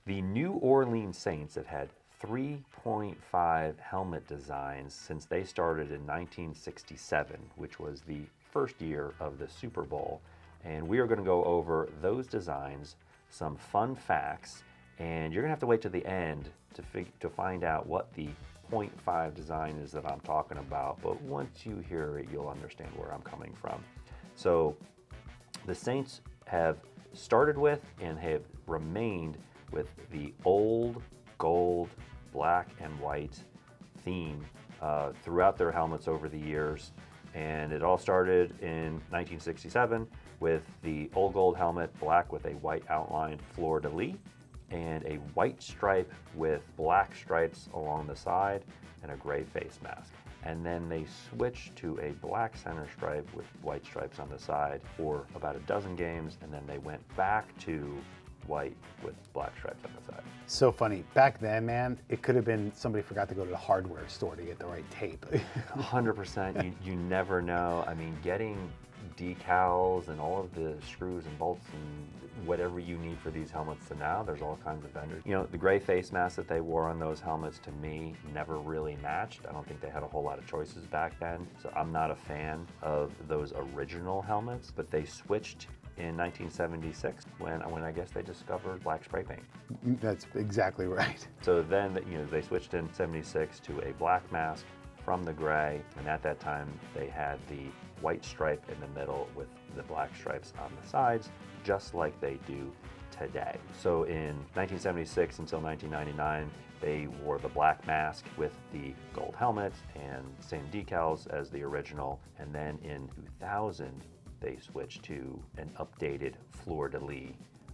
The New Orleans Saints have had 3.5 helmet designs since they started in 1967, which was the first year of the Super Bowl. And we are going to go over those designs, some fun facts, and you're going to have to wait to the end to find out what the 0.5 design is that I'm talking about. But once you hear it, you'll understand where I'm coming from. So the Saints have started with and have remained with the old gold, black and white theme throughout their helmets over the years. And it all started in 1967 with the old gold helmet, black with a white outlined fleur-de-lis, and a white stripe with black stripes along the side and a gray face mask. And then they switched to a black center stripe with white stripes on the side for about a dozen games, and then they went back to white with black stripes on the side. So funny. Back then, man, it could have been somebody forgot to go to the hardware store to get the right tape. 100%. You never know. I mean, getting decals and all of the screws and bolts and whatever you need for these helmets, to now there's all kinds of vendors. You know, the gray face mask that they wore on those helmets, to me, never really matched. I don't think they had a whole lot of choices back then, so I'm not a fan of those original helmets. But they switched in 1976 when I guess they discovered black spray paint. That's exactly right. So then, you know, they switched in 76 to a black mask from the gray, and at that time they had the white stripe in the middle with the black stripes on the sides, just like they do today. So in 1976 until 1999, they wore the black mask with the gold helmet and same decals as the original, and then in 2000 they switched to an updated fleur-de-lis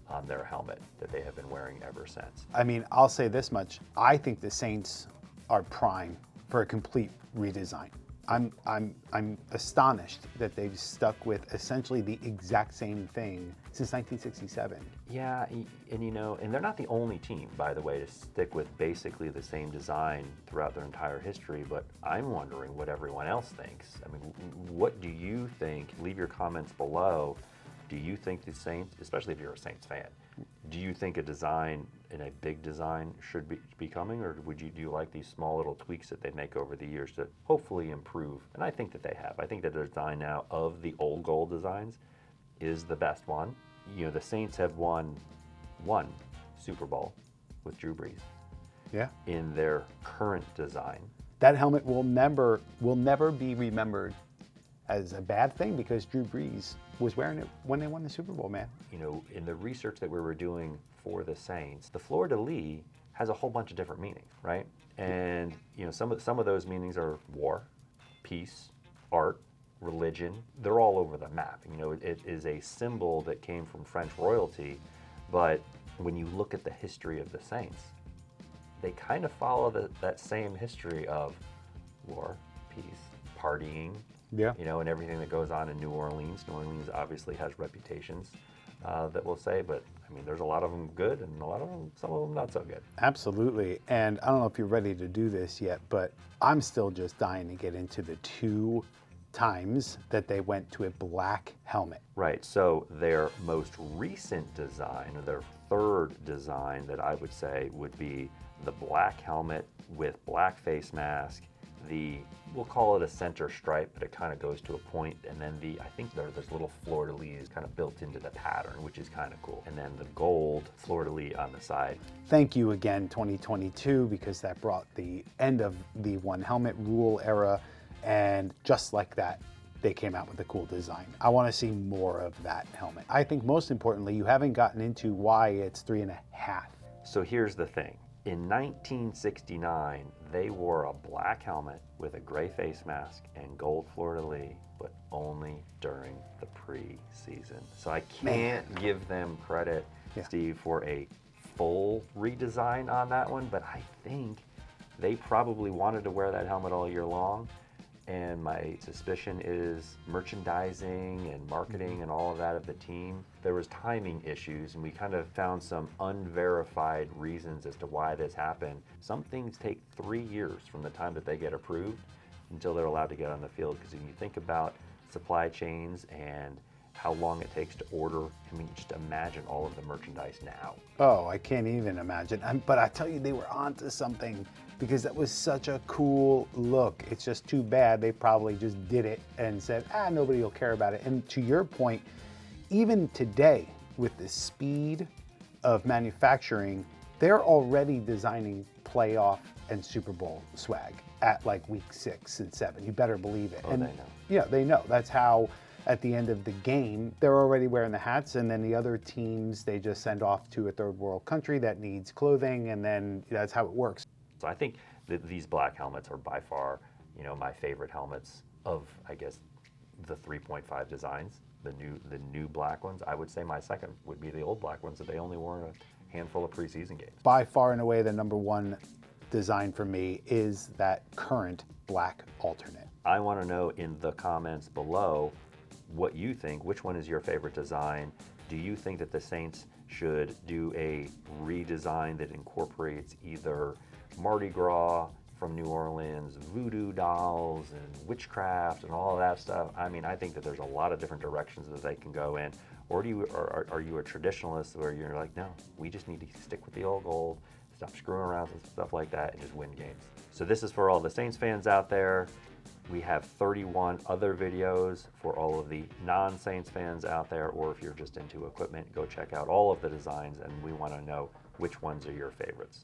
on their helmet that they have been wearing ever since. I mean, I'll say this much. I think the Saints are prime for a complete redesign. I'm astonished that they've stuck with essentially the exact same thing since 1967. Yeah, and you know, and they're not the only team, by the way, to stick with basically the same design throughout their entire history, but I'm wondering what everyone else thinks. I mean, what do you think? Leave your comments below. Do you think the Saints, especially if you're a Saints fan, do you think a design in a big design should be coming, or do you like these small little tweaks that they make over the years to hopefully improve? And I think that they have. I think that the design now of the old gold designs is the best one. You know, the Saints have won one Super Bowl with Drew Brees. Yeah. In their current design. That helmet will never be remembered as a bad thing because Drew Brees was wearing it when they won the Super Bowl, man. You know, in the research that we were doing for the Saints, the fleur-de-lis has a whole bunch of different meanings, right? And you know, some of those meanings are war, peace, art, religion. They're all over the map. You know, it is a symbol that came from French royalty, but when you look at the history of the Saints, they kind of follow that same history of war, peace, partying, yeah, you know, and everything that goes on in New Orleans. New Orleans obviously has reputations that we'll say, but I mean, there's a lot of them good and a lot of them, some of them not so good. Absolutely. And I don't know if you're ready to do this yet, but I'm still just dying to get into the 2 times that they went to a black helmet. Right. So their most recent design, or their third design that I would say would be the black helmet with black face mask. We'll call it a center stripe, but it kind of goes to a point, and then I think there's little fleur-de-lis kind of built into the pattern, which is kind of cool. And then the gold fleur-de-lis on the side. Thank you again, 2022, because that brought the end of the one helmet rule era, and just like that, they came out with a cool design. I want to see more of that helmet. I think most importantly, you haven't gotten into why it's 3.5. So here's the thing. In 1969, they wore a black helmet with a gray face mask and gold fleur-de-lis, but only during the preseason. So I can't give them credit, Steve, for a full redesign on that one, but I think they probably wanted to wear that helmet all year long. And my suspicion is merchandising and marketing and all of that of the team, there was timing issues, and we kind of found some unverified reasons as to why this happened. Some things take 3 years from the time that they get approved until they're allowed to get on the field, because if you think about supply chains and how long it takes to order. I mean, just imagine all of the merchandise now. Oh, I can't even imagine. But I tell you, they were onto something because that was such a cool look. It's just too bad they probably just did it and said, nobody will care about it. And to your point, even today, with the speed of manufacturing, they're already designing playoff and Super Bowl swag at like week 6 and 7. You better believe it. Oh, and they know. Yeah, they know. That's how at the end of the game, they're already wearing the hats, and then the other teams, they just send off to a third world country that needs clothing, and then that's how it works. So I think that these black helmets are by far, my favorite helmets of, I guess, the 3.5 designs, the new black ones. I would say my second would be the old black ones that they only wore in a handful of preseason games. By far and away, the number one design for me is that current black alternate. I want to know in the comments below what you think. Which one is your favorite design? Do you think that the Saints should do a redesign that incorporates either Mardi Gras from New Orleans, voodoo dolls, and witchcraft, and all of that stuff? I mean, I think that there's a lot of different directions that they can go in. Or are you a traditionalist where you're like, no, we just need to stick with the old gold, stop screwing around with stuff like that, and just win games? So this is for all the Saints fans out there. We have 31 other videos for all of the non-Saints fans out there, or if you're just into equipment, go check out all of the designs, and we want to know which ones are your favorites.